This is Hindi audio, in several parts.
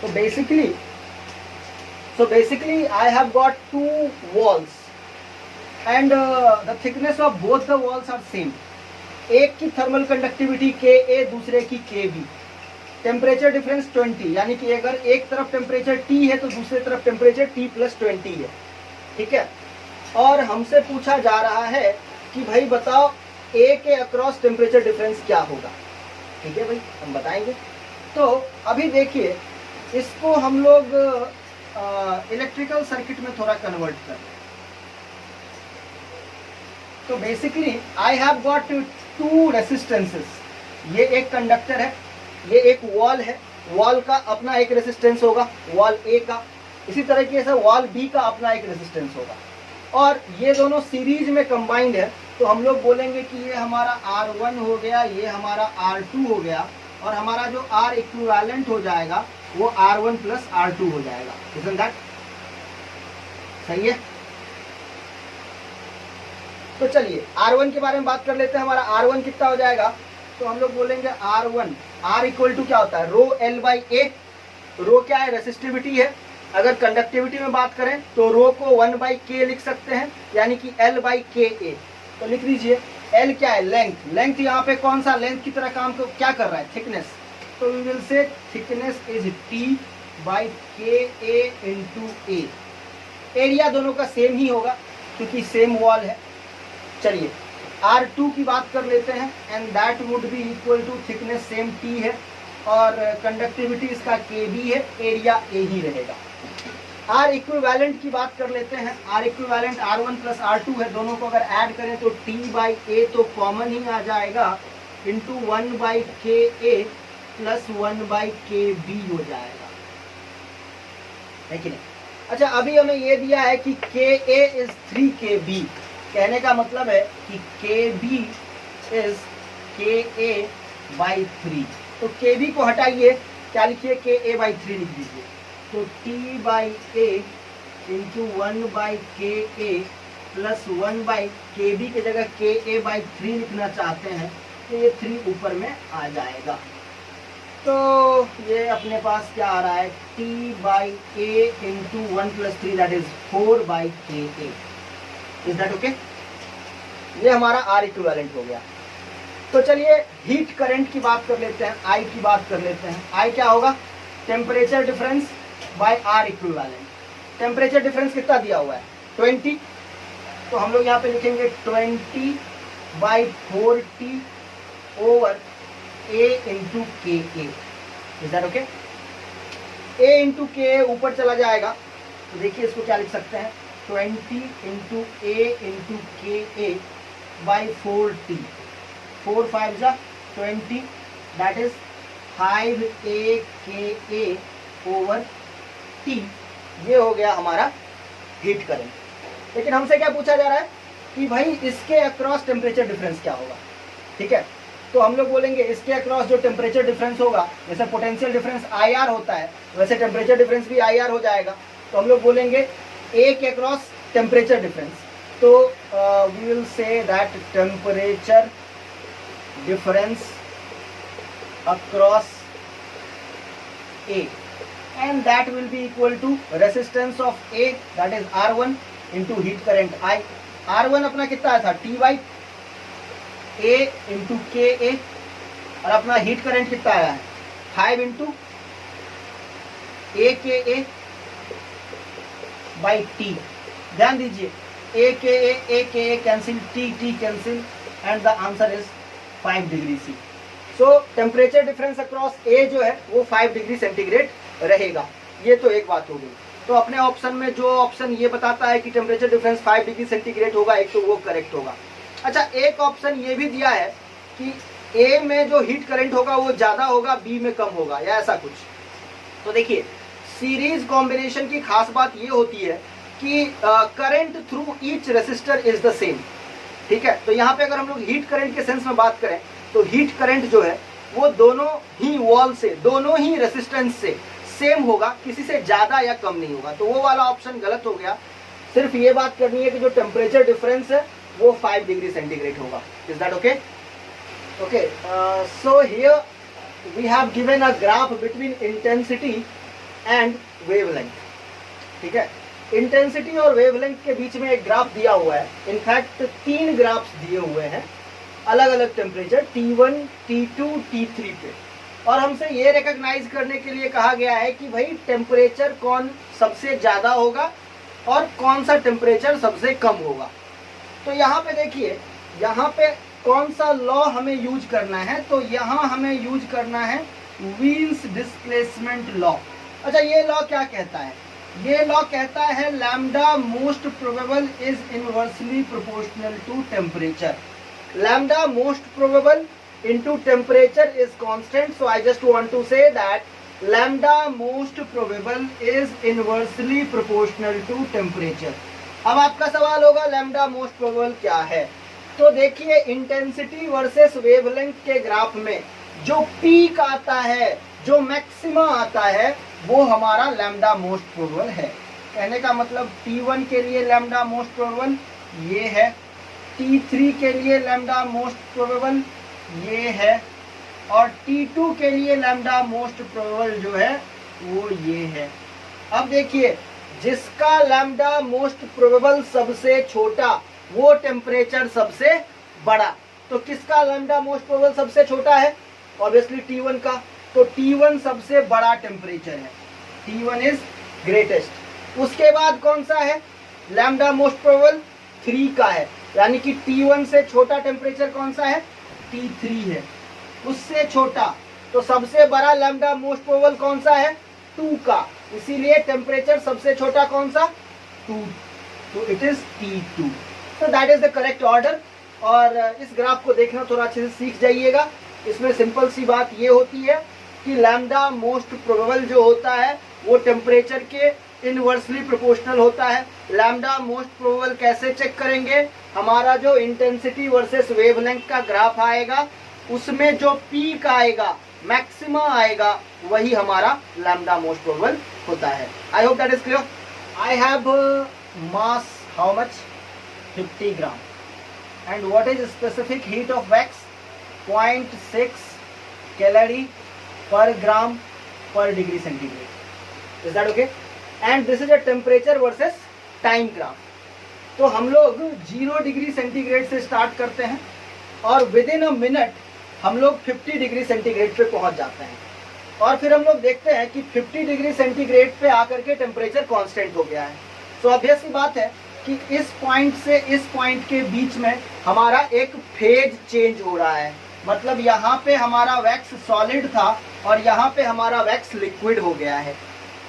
So basically I have got two walls and the thickness of both the walls are same. एक की थर्मल कंडक्टिविटी Ka, दूसरे की Kb. टेम्परेचर डिफरेंस 20, यानी कि अगर एक तरफ टेम्परेचर T है तो दूसरी तरफ टेम्परेचर T+20 है. ठीक है. और हमसे पूछा जा रहा है कि भाई बताओ A के अक्रॉस टेम्परेचर डिफरेंस क्या होगा. ठीक है भाई, हम बताएंगे. तो अभी देखिए, इसको हम लोग इलेक्ट्रिकल सर्किट में थोड़ा कन्वर्ट कर. तो basically I have got two resistances. ये एक कंडक्टर है, ये एक वॉल है. वॉल का अपना एक रेसिस्टेंस होगा, वॉल ए का. इसी तरीके से वॉल बी का अपना एक रेसिस्टेंस होगा. और ये दोनों सीरीज में कंबाइंड है. तो हम लोग बोलेंगे कि ये हमारा R1 हो गया, ये हमारा R2 हो गया, और हमारा जो R इक्विवेलेंट हो जाएगा वो R1 + R2 हो जाएगा. Isn't that? सही है. तो चलिए R1 के बारे में बात कर लेते हैं. हमारा R1 कितना हो जाएगा? तो हम लोग बोलेंगे R1, R इक्वल टू क्या होता है? रो L/A. रो क्या है? रेसिस्टिविटी है. अगर कंडक्टिविटी में बात करें तो रो को 1/K लिख सकते हैं, यानी कि L/KA. तो लिख लीजिए. L क्या है? लेंथ. लेंथ यहाँ पे कौन सा लेंथ की तरह काम क्या कर रहा है? थिकनेस. तो we will say thickness is T/KA × A. Area दोनों का सेम ही होगा क्योंकि सेम वॉल है. चलिए R2 की बात कर लेते हैं. And that would be equal to, thickness same T है और कंडक्टिविटी इसका Kb है, एरिया A ही रहेगा. R इक्विवेलेंट की बात कर लेते हैं. R इक्विवेलेंट R1 + R2 है. दोनों को अगर ऐड करें तो T/A तो कॉमन ही आ जाएगा, इंटू 1/KA + 1/KB हो जाएगा. है कि नहीं? अच्छा, अभी हमें ये दिया है कि Ka इज 3KB. कहने का मतलब है कि Kb इज Ka/3. तो Kb को हटाइए, क्या लिखिए? Ka/3 लिख दीजिए. तो T/A × 1/KA + 1/KB की जगह Ka/3 लिखना चाहते हैं तो ये 3 ऊपर में आ जाएगा. तो ये अपने पास क्या आ रहा है? T/A × 1 + 3, that is 4/KA. Is that okay? ये हमारा R इक्विवेलेंट हो गया. तो चलिए हीट करंट की बात कर लेते हैं, I की बात कर लेते हैं. I क्या होगा? Temperature difference bye R equivalent. Temperature difference कितना दिया हुआ है? 20. तो हम लोग यहाँ पे लिखेंगे 20/40 over A × KA. Is that okay? A × KA ऊपर चला जाएगा तो देखिए इसको क्या लिख सकते हैं? 20 × A × KA by 4T. 4 5 जा 20, that is 5AKA over T. ये हो गया हमारा हीट करंट. लेकिन हमसे क्या पूछा जा रहा है कि भाई इसके अक्रॉस टेम्परेचर डिफरेंस क्या होगा. ठीक है, तो हम लोग बोलेंगे इसके अक्रॉस जो टेम्परेचर डिफरेंस होगा, जैसे पोटेंशियल डिफरेंस IR होता है वैसे टेम्परेचर डिफरेंस भी IR हो जाएगा. तो हम लोग बोलेंगे A के अक्रॉस टेम्परेचर डिफरेंस. तो we will say that temperature difference across A and that will be equal to resistance of A, that is R1 into heat current I. R1 अपना कितना था? T/A into KA. और अपना हीट करंट कितना आया है? 5 into AKA by T. ध्यान दीजिए, AKA cancel, T cancel, and the answer is 5 degree C. So temperature difference across A जो है वो 5 डिग्री सेंटीग्रेड रहेगा. ये तो एक बात हो गई. तो अपने ऑप्शन में जो ऑप्शन ये बताता है कि टेम्परेचर डिफरेंस 5 डिग्री सेंटीग्रेड होगा, एक तो वो करेक्ट होगा. अच्छा, एक ऑप्शन ये भी दिया है कि A में जो हीट करंट होगा वो ज़्यादा होगा, B में कम होगा, या ऐसा कुछ. तो देखिए, सीरीज कॉम्बिनेशन की खास बात ये होती है कि current through each resistor is the same. ठीक है, तो यहाँ पे अगर हम लोग हीट करंट के सेंस में बात करें तो हीट करंट जो है वो दोनों ही वॉल से, दोनों ही रेसिस्टेंस से सेम होगा, किसी से ज़्यादा या कम नहीं होगा. तो वो वाला ऑप्शन गलत हो गया. सिर्फ ये बात करनी है कि जो टेम्परेचर डिफरेंस है वो 5 डिग्री सेंटीग्रेड होगा. Is that okay? Okay, so here we have given a graph between intensity and wavelength. ठीक है, इंटेंसिटी और वेवलेंथ के बीच में एक ग्राफ दिया हुआ है, इनफैक्ट 3 ग्राफ्स दिए हुए हैं अलग अलग टेम्परेचर T1, T2, T3 पे, और हमसे ये रिकॉग्नाइज करने के लिए कहा गया है कि भाई टेम्परेचर कौन सबसे ज़्यादा होगा और कौन सा टेम्परेचर सबसे कम होगा। तो यहाँ पे देखिए, यहाँ पे कौन सा लॉ हमें यूज करना है, तो यहाँ हमें यूज करना है व्हील्स डिस्प्लेसमेंट लॉ। अच्छा, ये लॉ क्या कहता है? ये लॉ कहता है lambda most probable is inversely proportional to temperature. Lambda most probable into temperature is constant, so I just want to say that lambda most probable is inversely proportional to temperature। अब आपका सवाल होगा lambda most probable क्या है? तो देखिए, इंटेंसिटी वर्सेस वेवलेंथ के ग्राफ में जो पीक आता है, जो मैक्सिमा आता है, वो हमारा लैम्डा मोस्ट प्रोबेबल है। कहने का मतलब T1 के लिए लैम्डा मोस्ट प्रोबेबल ये है, T3 के लिए लैम्डा मोस्ट प्रोबेबल ये है, और T2 के लिए लैम्डा मोस्ट प्रोबेबल जो है वो ये है। अब देखिए, जिसका लैम्डा मोस्ट प्रोबेबल सबसे छोटा वो टेम्परेचर सबसे बड़ा। तो किसका लैम्डा मोस्ट प्रोबेबल सबसे छोटा है? ऑब्वियसली T1 का। तो T1 सबसे बड़ा टेम्परेचर है, T1 इज ग्रेटेस्ट। उसके बाद कौन सा है? लैम्डा मोस्ट प्रोबेबल 3 का है, यानी कि T1 से छोटा टेम्परेचर कौन सा है? T3 है, उससे छोटा। तो सबसे बड़ा लैम्डा मोस्ट प्रोबेबल कौन सा है? 2 का, इसीलिए टेम्परेचर सबसे छोटा कौन सा? 2, तो इट इज T2। तो that is the correct order. और इस ग्राफ को देखना थोड़ा अच्छे से सीख जाइएगा। इसमें सिंपल सी बात ये होती है कि लैम्डा मोस्ट प्रोबेबल जो होता है वो टेम्परेचर के इनवर्सली प्रोपोर्शनल होता है। लैम्डा मोस्ट प्रोबेबल कैसे चेक करेंगे? हमारा जो इंटेंसिटी वर्सेस वेवलेंथ का ग्राफ आएगा, उसमें जो पीक आएगा, मैक्सिमा आएगा, वही हमारा लैम्डा मोस्ट प्रोबेबल होता है। I hope that is clear. I have mass how much? 50 gram. And what is specific heat of wax? 0.6 calorie पर ग्राम पर degree centigrade. Is that okay? And this is a temperature versus time graph. तो हम लोग 0 डिग्री सेंटीग्रेड से स्टार्ट करते हैं और विद इन अ मिनट हम लोग 50 डिग्री सेंटीग्रेड पे पहुंच जाते हैं, और फिर हम लोग देखते हैं कि 50 डिग्री सेंटीग्रेड पे आकर के टेम्परेचर कांस्टेंट हो गया है। तो ऑब्वियस सी बात है कि इस पॉइंट से इस पॉइंट के बीच में हमारा एक फेज चेंज हो रहा है। मतलब यहाँ पे हमारा वैक्स सॉलिड था और यहाँ पे हमारा वैक्स लिक्विड हो गया है।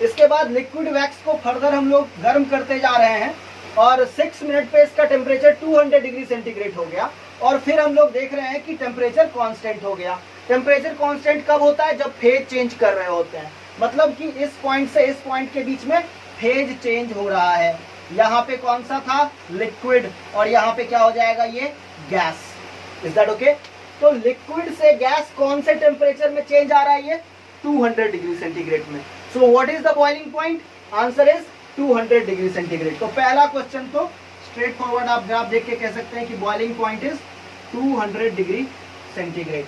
इसके बाद लिक्विड वैक्स को फर्दर हम लोग गर्म करते जा रहे हैं और 6 मिनट पे इसका टेम्परेचर 200 डिग्री सेंटीग्रेड हो गया, और फिर हम लोग देख रहे हैं कि टेम्परेचर कांस्टेंट हो गया। टेम्परेचर कांस्टेंट कब होता है? जब फेज चेंज कर रहे होते हैं। मतलब कि इस पॉइंट से इस पॉइंट के बीच में फेज चेंज हो रहा है। यहाँ पे कौन सा था? लिक्विड, और यहाँ पे क्या हो जाएगा? ये गैस। Is that okay? तो लिक्विड से गैस कौन से टेम्परेचर में चेंज आ रहा है? ये 200 डिग्री सेंटीग्रेड में। So what is the boiling point? Answer is 200 degree centigrade. तो पहला क्वेश्चन तो स्ट्रेट फॉरवर्ड आप ग्राफ देख के कह सकते हैं कि boiling point is 200 degree centigrade.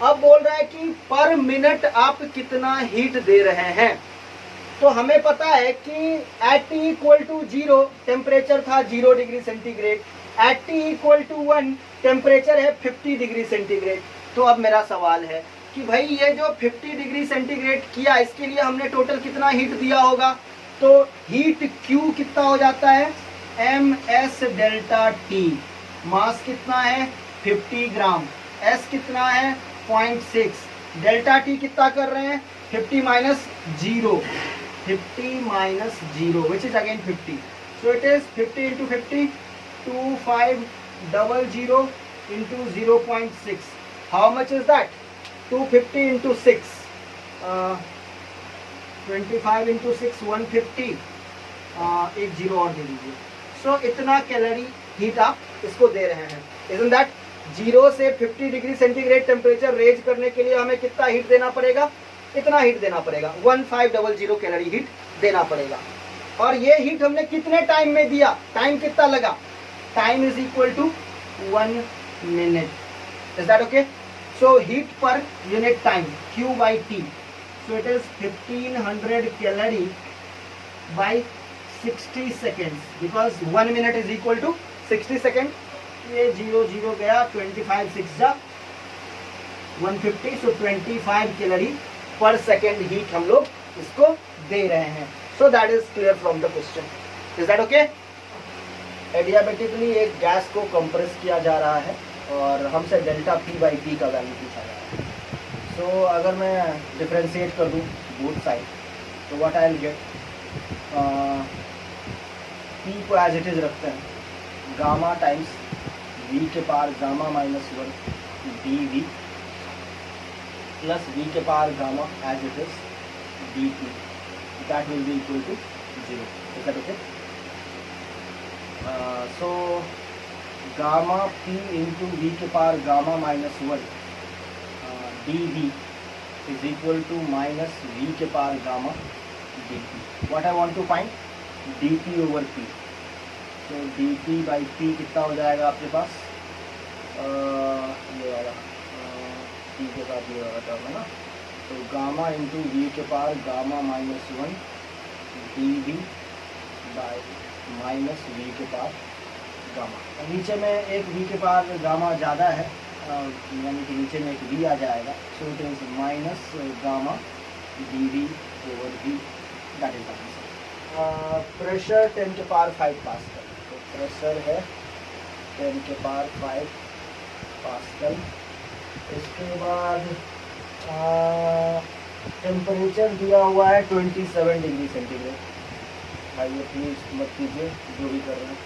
अब बोल रहा है कि पर मिनट आप कितना हीट दे रहे हैं। तो हमें पता है कि at T equal to 0 temperature था 0 degree centigrade, at T equal to 1 temperature है 50 डिग्री सेंटीग्रेड। तो अब मेरा सवाल है कि भाई ये जो 50 डिग्री सेंटीग्रेड किया, इसके लिए हमने टोटल कितना हीट दिया होगा? तो हीट Q कितना हो जाता है? ms delta T। मास कितना है? 50 ग्राम। S कितना है? 0.6। डेल्टा T कितना कर रहे हैं? 50 minus 0, 50 minus 0 which is again 50। So it is 50 into 50, 2500 into 0.6। How much is that? 250 into 6, 25 into 6, 150। एक जीरो और दे दीजिए। सो इतना कैलोरी हीट आप इसको दे रहे हैं। Isn't that? 0 से 50 डिग्री सेंटीग्रेड टेम्परेचर रेज करने के लिए हमें कितना हीट देना पड़ेगा? इतना हीट देना पड़ेगा, 1500 कैलोरी हीट देना पड़ेगा। और ये हीट हमने कितने टाइम में दिया? टाइम कितना लगा? Time is equal to 1 minute. Is that okay? So heat पर unit time Q by T। So it is 1500 calorie by 60 seconds because 1 minute is equal to 60 second. ये 0 0 गया, 25 6 जा 150. सो 25 कैलोरी पर सेकेंड हीट हम लोग इसको दे रहे हैं. So that is clear from the question. Is that okay? Adiabatically एक गैस को कंप्रेस किया जा रहा है और हमसे डेल्टा पी बाई पी का वैल्यू पूछा जा रहा है. सो अगर मैं डिफ्रेंशिएट कर दूँ बोथ साइड तो what I will get, P को एज इट इज रखते हैं, गामा टाइम्स वी के power gamma minus 1 D V plus V के power gamma as it is D P. That will be equal to 0. Is that okay? So gamma P into we के power gamma minus 1 D V is equal to minus we के power gamma D P. What I want to find d p over p. तो डी पी बाई पी कितना हो जाएगा आपके पास, ये वाला पी के साथ ये वाला टर्म है ना. तो गामा इंटू वी के power gamma minus 1 D v by minus we के पावर गामा. नीचे में एक वी के पावर गामा ज़्यादा है, यानी कि नीचे में एक वी आ जाएगा. So it is minus gamma d v over v. That is answer. Pressure 10 के पावर 5 पास्कल. तो प्रेशर है 10 के पावर 5 पास्कल. इसके बाद टेम्परेचर दिया हुआ है 27 डिग्री सेंटीग्रेड. भाई प्लीज़ मत कीजिए जो भी कर रहे हैं,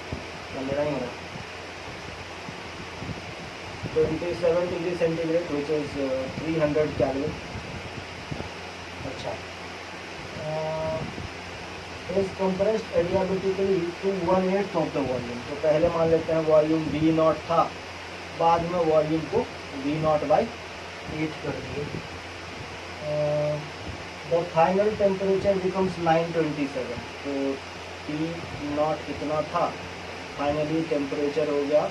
मेरा ही है. 27 degree centigrade which is 300 calorie. अच्छा, is compressed adiabatically to 1/8 of the volume. तो पहले मान लेते हैं वॉल्यूम V नॉट था, बाद में वॉल्यूम को V नॉट बाई 8 कर दिए. The final temperature becomes 927. तो T नॉट कितना था, फाइनली टेम्परेचर हो गया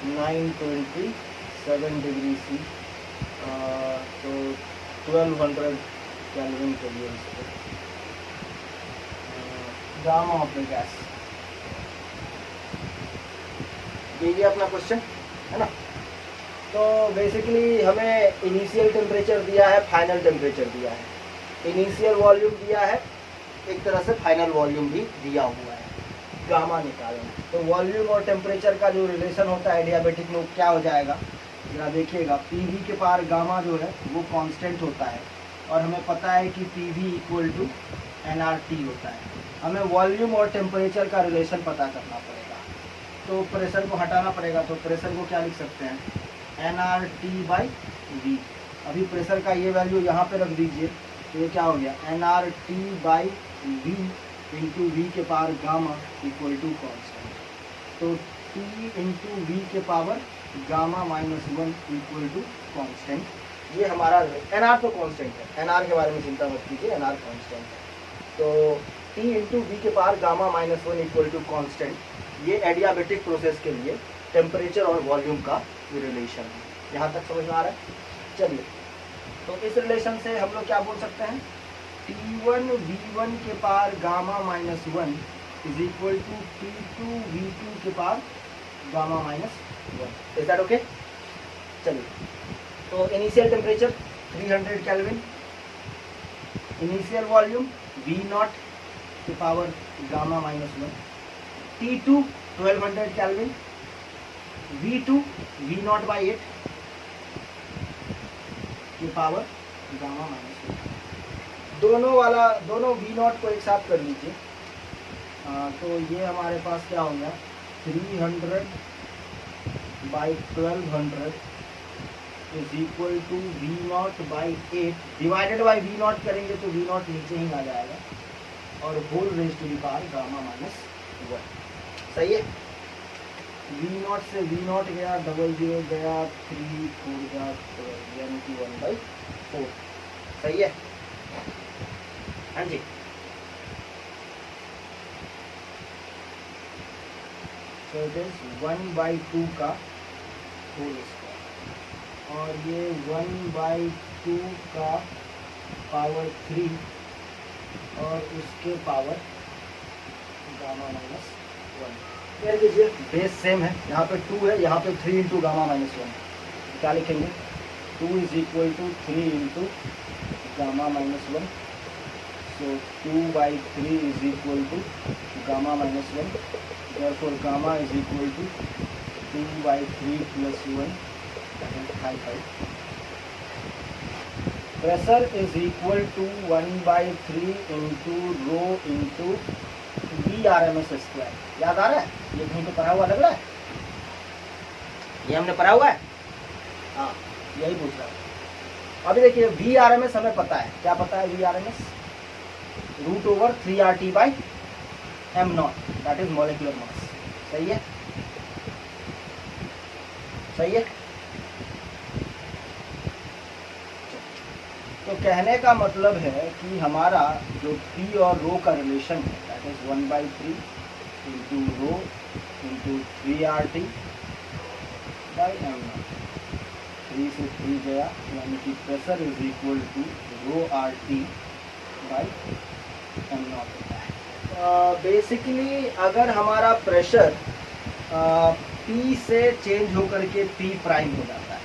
927 डिग्री C. तो 1200 कैलोरी चाहिए इसको. Gamma of the gas. ये अपना क्वेश्चन है ना. तो बेसिकली हमें इनिशियल टेम्परेचर दिया है, फाइनल टेम्परेचर दिया है, इनिशियल वॉल्यूम दिया है, एक तरह से फाइनल वॉल्यूम भी दिया हुआ है. गामा निकालना. तो वॉल्यूम और टेम्परेचर का जो रिलेशन होता है एडियाबेटिक में क्या हो जाएगा, जरा देखिएगा. पी के पार गामा जो है वो कांस्टेंट होता है और हमें पता है कि p v equal to NRT होता है. हमें वॉल्यूम और टेम्परेचर का रिलेशन पता करना पड़ेगा. तो प्रेशर को हटाना पड़ेगा. तो प्रेशर को क्या लिख सकते हैं, NRT बाई वी. अभी प्रेशर का ये वैल्यू यहाँ पे रख दीजिए. तो ये क्या हो गया, NRT by V into we के power gamma equal to constant. तो T इंटू वी के power gamma minus 1 equal to constant. ये हमारा NR तो कॉन्स्टेंट है, NR के बारे में चिंता मत कीजिए, NR कॉन्स्टेंट है. तो T इंटू वी के power gamma minus 1 equal to constant. ये एडियाबेटिक प्रोसेस के लिए टेम्परेचर और वॉल्यूम का रिलेशन है. यहाँ तक समझ में आ रहा है? चलिए, तो इस रिलेशन से हम लोग क्या बोल सकते हैं, T1 V1 के power gamma minus 1 is equal to T2 V2 के power gamma minus 1. Is that okay? चलिए, तो initial temperature 300 kelvin, initial volume V not के power gamma minus 1, T2 1200 kelvin, V2 V not by 8 की पावर गामा माइनस 1. दोनों V नॉट को एक साथ कर लीजिए. तो ये हमारे पास क्या हो गया, 300 by 1200 is equal to V not by 8 divided by V naught करेंगे तो V नॉट नीचे ही आ जाएगा और whole raise to the power gamma minus 1. सही है. V नॉट से V नॉट गया, 00 गया, 3 4 गया, यानी कि 1/4. सही है. हाँ जी. तो इट इज 1/2 का होल स्क्वायर और ये 1/2 का पावर 3 और उसके पावर गामा माइनस 1। कह दीजिए बेस सेम है, यहाँ पे 2 है, यहाँ पे 3 इंटू गामा माइनस 1। क्या लिखेंगे? 2 is equal to 3 into gamma minus 1। So 2/3 is equal to gamma minus 1। therefore gamma is equal to 2/3 plus 1, that is 5. Pressure is equal to 1/3 into rho into VRMS square। याद आ रहा है? ये कहीं पे पढ़ा हुआ लग रहा है? ये हमने पढ़ा हुआ है? हाँ, यही पूछ रहा हूँ। अभी देखिए VRMS हमें पता है। क्या पता है VRMS? √3RT/m0, that is molecular mass। सही है? सही है? तो कहने का मतलब है कि हमारा जो P और रो का रिलेशन है, that is 1/3 into rho into 3RT/m0। 3 से 3 गया, यानी कि pressure is equal to ρRT/m0 होता है। बेसिकली अगर हमारा प्रेशर P से चेंज होकर के P प्राइम हो जाता है,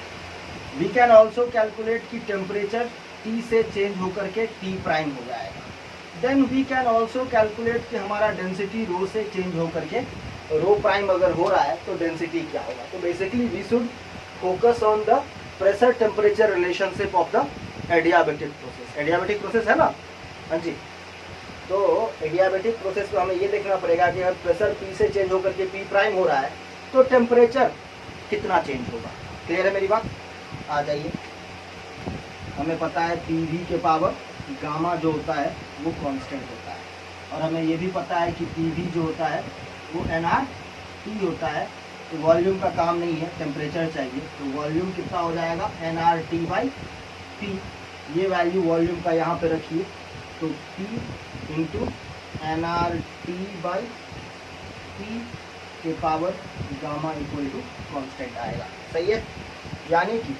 वी कैन ऑल्सो कैलकुलेट कि टेम्परेचर T से चेंज होकर के T प्राइम हो जाएगा। Then we can also calculate कि हमारा डेंसिटी रो से चेंज होकर के रो प्राइम अगर हो रहा है तो डेंसिटी क्या होगा। तो basically we should focus on the pressure temperature relationship of the adiabatic process. Adiabatic process है ना? हाँ जी। तो एडियाबेटिक प्रोसेस को हमें ये देखना पड़ेगा कि अगर प्रेशर P से चेंज होकर के P प्राइम हो रहा है तो टेम्परेचर कितना चेंज होगा। क्लियर है मेरी बात? आ जाइए। हमें पता है PV के पावर गामा जो होता है वो कांस्टेंट होता है, और हमें ये भी पता है कि PV जो होता है वो nRT होता है। तो वॉल्यूम का काम नहीं है, टेम्परेचर चाहिए। तो वॉल्यूम कितना हो जाएगा? nRT/P। ये वैल्यू वॉल्यूम का यहाँ पे रखिए, तो P इंटू nRT/P के power gamma equal to constant आएगा। सही है? यानी कि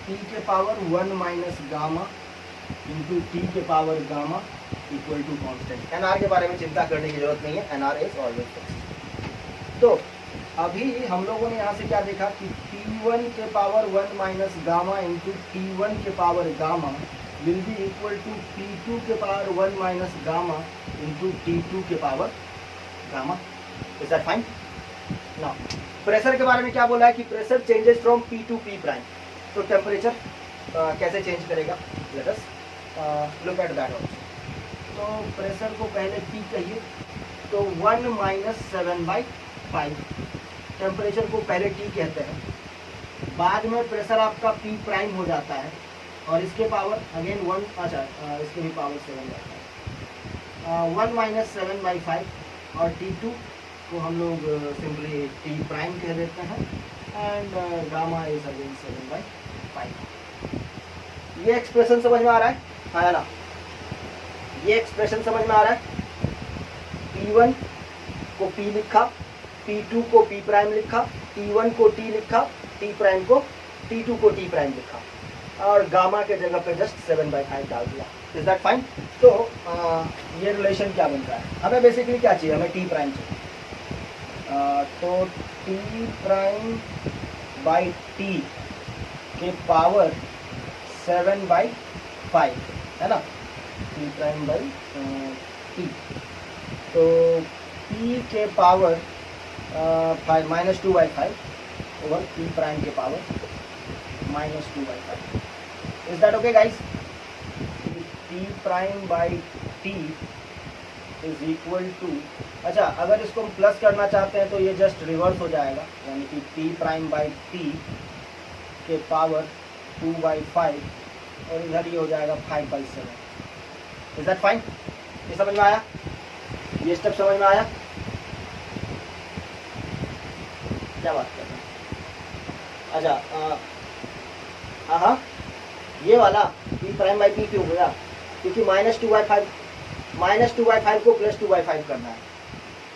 P के power 1 minus gamma into T के power gamma equal to constant. NR के बारे में चिंता करने की जरूरत नहीं है, NR इज ऑलवेज फिक्स्ड। तो अभी हम लोगों ने यहाँ से क्या देखा कि P1 के power 1 minus gamma into T1 के power gamma will be equal to P2 के power 1 minus gamma into T2 के power gamma. Is that fine? Now pressure के बारे में क्या बोला है कि pressure changes from P to P prime. तो टेम्परेचर कैसे चेंज करेगा? Let us look at that also. तो प्रेशर को पहले P कहिए, तो 1 माइनस 7/5। टेम्परेचर को पहले T कहते हैं, बाद में प्रेशर आपका P प्राइम हो जाता है और इसके पावर अगेन 1, अच्छा इसके भी पावर 7/5। 1 माइनस 7/5 और T2 को हम लोग सिंपली T प्राइम कह देते हैं, एंड गामा इज अगेन 7/5। ये एक्सप्रेशन समझ में आ रहा है? हाँ ना? ये एक्सप्रेशन समझ में आ रहा है? P1 को P लिखा, P2 को P प्राइम लिखा, T1 को T लिखा, T प्राइम को T2 को T प्राइम लिखा, और गामा के जगह पे जस्ट 7/5 डाल दिया। Is that fine? तो ये रिलेशन क्या बनता है? हमें बेसिकली क्या चाहिए? हमें T प्राइम चाहिए। तो T प्राइम बाई T के पावर 7/5 है ना? T प्राइम बाई T, तो P के power 5 minus 2/5 over P prime के power minus 2/5। Is that okay guys? T prime by T is equal to, अच्छा अगर इसको हम प्लस करना चाहते हैं तो ये जस्ट रिवर्स हो जाएगा, यानी कि T प्राइम बाई T के पावर 2/5 और इधर ये हो जाएगा 5/7। Is that fine? ये समझ में आया? ये स्टेप समझ में आया? क्या बात कर रहे हैं? अच्छा हाँ, ये वाला P प्राइम बाई P क्यों होगा? क्योंकि -2/5 को +2/5 करना है,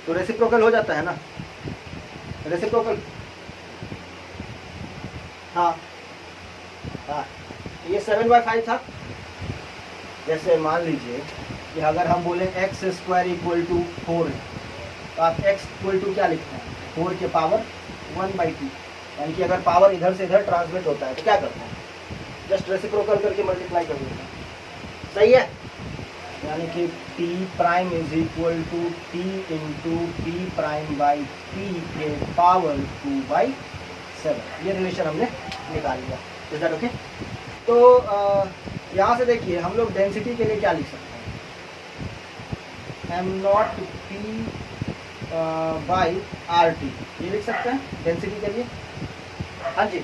तो रेसिप्रोकल हो जाता है ना? रेसिप्रोकल, हाँ हाँ ये 7/5 था। जैसे मान लीजिए कि अगर हम बोले x² = 4 है, तो आप x = क्या लिखते हैं, 4 के पावर 1/2। यानी कि अगर पावर इधर से इधर ट्रांसमिट होता है तो क्या करते हैं, जस्ट रेसिप्रोकल करके मल्टीप्लाई कर देते हैं। सही है, यानी कि t प्राइम = t × p'/p के पावर 2/7। ये रिलेशन हमने निकाल लिया। Is that okay? तो यहाँ से देखिए हम लोग डेंसिटी के लिए क्या लिख सकते हैं, m0p/RT, ये लिख सकते हैं डेंसिटी के लिए। हाँ जी,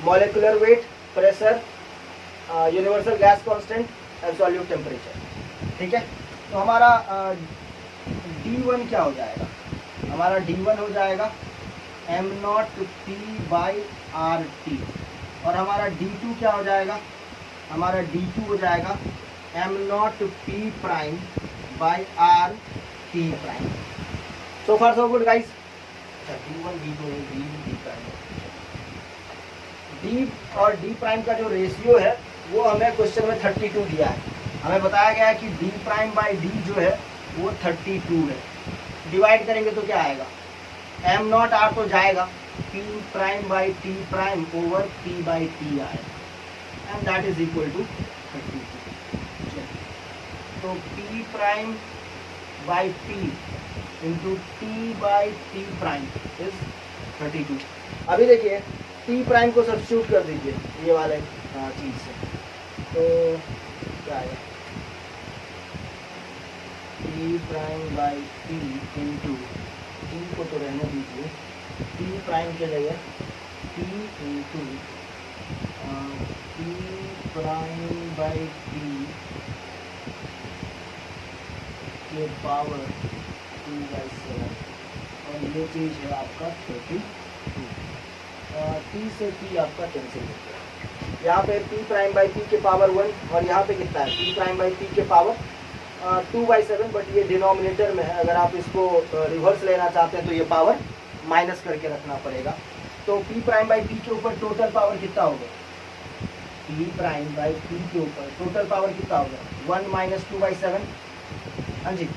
molecular weight, pressure, universal gas constant, absolute temperature. ठीक है, तो हमारा D1 क्या हो जाएगा, हमारा D1 हो जाएगा m0p/RT, और हमारा D2 क्या हो जाएगा, हमारा D2 हो जाएगा m0p'/RT'। So far so good guys. D1 D2 D और D प्राइम का जो रेशियो है वो हमें क्वेश्चन में 32 दिया है। हमें बताया गया है कि D'/D जो है वो 32 है। डिवाइड करेंगे तो क्या आएगा, m0r तो जाएगा, p'/t' ओवर p/t आएगा, and that is equal to 32। तो p'/p इंटू t/t' इज 32। अभी देखिए t प्राइम को सब्स्टिट्यूट कर दीजिए ये वाले चीज से, तो क्या आएगा, p'/p इंटू t को तो रहने दीजिए, t प्राइम के जगह p इंटू p'/p के पावर 2/7, और ये चीज़ है आपका 32। t से p आपका कैंसिल हो गया। यहाँ पे p'/p के पावर 1, और यहाँ पे कितना है, p'/p के पावर 2/7, बट ये डिनोमिनेटर में है। अगर आप इसको रिवर्स लेना चाहते हैं तो ये पावर माइनस करके रखना पड़ेगा। तो p'/p के ऊपर टोटल पावर कितना होगा, p'/p के ऊपर टोटल पावर कितना होगा, 1 - 2/7। हाँ जी,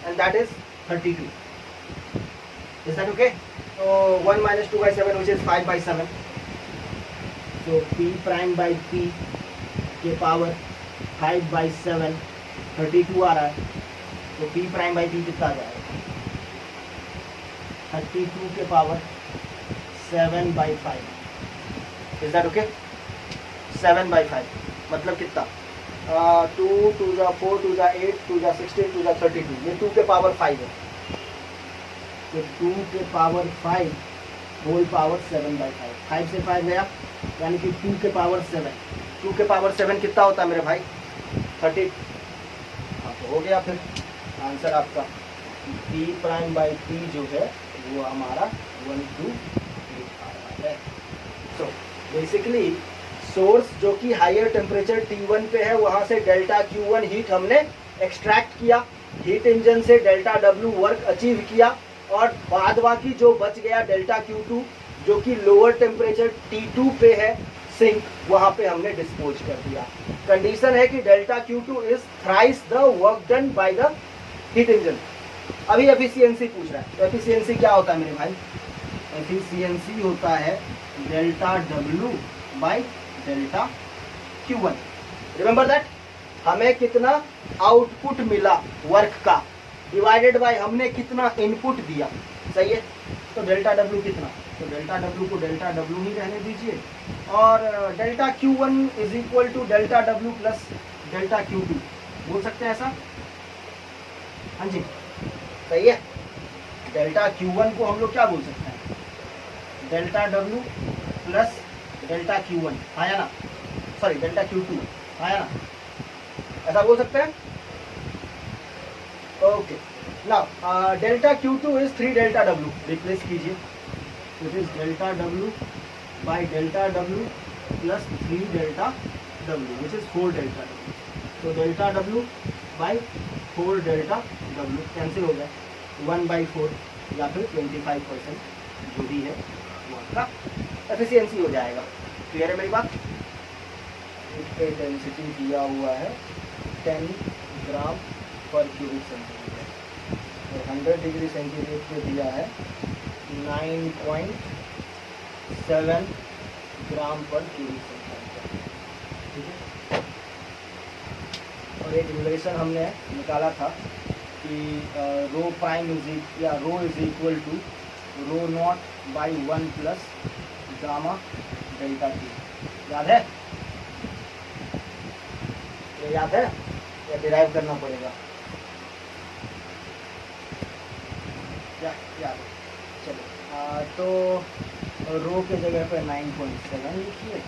and that is 32। Is that okay? तो 1 - 2/7 विच इज 5/7। तो p'/p के पावर 5/7 32 आ रहा है, तो p'/p कितना आ जाएगा, 32 के पावर 7/5। Is that okay? 7/5 मतलब कितना, 2 2 4 2 8 2 16 2 32, ये 2 के पावर 5 है। तो 2 के पावर 5 होल पावर 7/5, 5 से 5 गया, यानी कि 2 के पावर 7। 2 के पावर 7 कितना होता है मेरे भाई, 30। हाँ, तो हो गया फिर आंसर आपका। p'/p जो है वो हमारा 128 आ रहा है। तो बेसिकली सोर्स जो कि हायर टेम्परेचर T1 पे है, वहाँ से डेल्टा Q1 हीट हमने एक्सट्रैक्ट किया, हीट इंजन से डेल्टा W वर्क अचीव किया, और बाद बाकी जो बच गया डेल्टा Q2 जो कि लोअर टेम्परेचर T2 पे है सिंक, वहाँ पे हमने डिस्पोज कर दिया। कंडीशन है कि delta Q2 is thrice the work done by the heat engine. अभी एफिशिएंसी पूछ रहा है, तो एफिशिएंसी क्या होता है मेरे भाई, एफिशिएंसी होता है delta W by delta Q1। Remember that, हमें कितना आउटपुट मिला वर्क का डिवाइडेड बाय हमने कितना इनपुट दिया। सही है, तो डेल्टा W कितना, तो डेल्टा W को डेल्टा W ही रहने दीजिए, और delta Q1 is equal to delta W plus delta Q2 बोल सकते हैं ऐसा। हाँ जी, सही है। डेल्टा Q1 को हम लोग क्या बोल सकते हैं, delta W plus delta Q1, आया ना, सॉरी डेल्टा Q2 आया ना, ऐसा बोल सकते हैं। Okay, now delta Q2 is 3 delta W, replace कीजिए, it is delta W by delta W plus 3 delta W which is 4 delta W। तो delta W by 4 delta W cancel हो गया, 1/4 या फिर 25% जो भी है वो आपका एफिशिएंसी हो जाएगा। क्लियर है मेरी बात? पे डेंसिटी दिया हुआ है 10 ग्राम पर क्यूबिक सेंटीमीटर और 100 डिग्री सेंटीग्रेड पे दिया है 9.7 ग्राम पर क्यूबिक सेंटीमीटर। ठीक है, और एक रिलेशन हमने निकाला था कि रो प्राइम या rho is equal to rho naught by 1 plus gamma delta T. याद है? ये याद है या डिराइव करना पड़ेगा? याद है। चलो तो रो के जगह पे 9.7 लिखिए,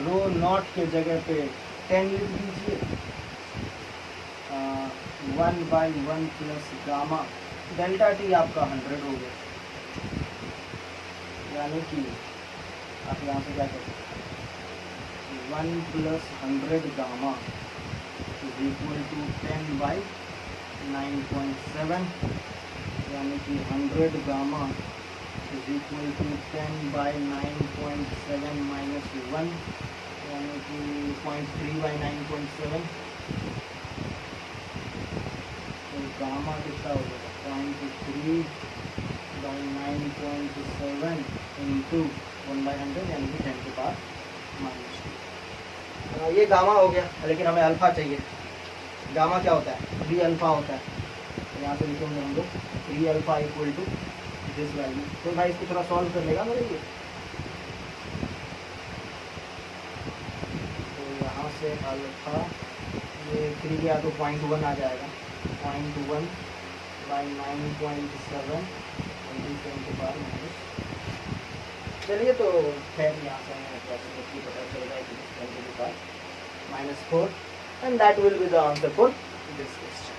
रो नॉट के जगह पे 10 लिख दीजिए, 1/1 प्लस गामा डेल्टा टी आपका 100 हो गया। यानी कि आप यहाँ से क्या कर सकते हैं, 1 plus 100 gamma is equal to 10/9.7, यानी कि 100 gamma is equal to 10/9.7 minus 1, यानी कि 0.3/9.7। तो गामा कितना हो जाएगा, 0.3/9.7 इंटू 1/100, यानी कि 10 के पास -2। ये गामा हो गया, लेकिन हमें अल्फा चाहिए। गामा क्या होता है, 3 अल्फा होता है। तो यहाँ से लिखेंगे हम लोग 3 alpha equal to this value. तो भाई इसको थोड़ा सॉल्व कर लेगा मेरे लिए। तो यहाँ से अल्फा ये 3 गया तो 0.1 आ जाएगा, 0.1/9.7 के बाद माइनस। चलिए तो खैर यहाँ से हमें अप्रॉक्सीमेटली पता चलेगा कि -4 and that will be the answer for this question.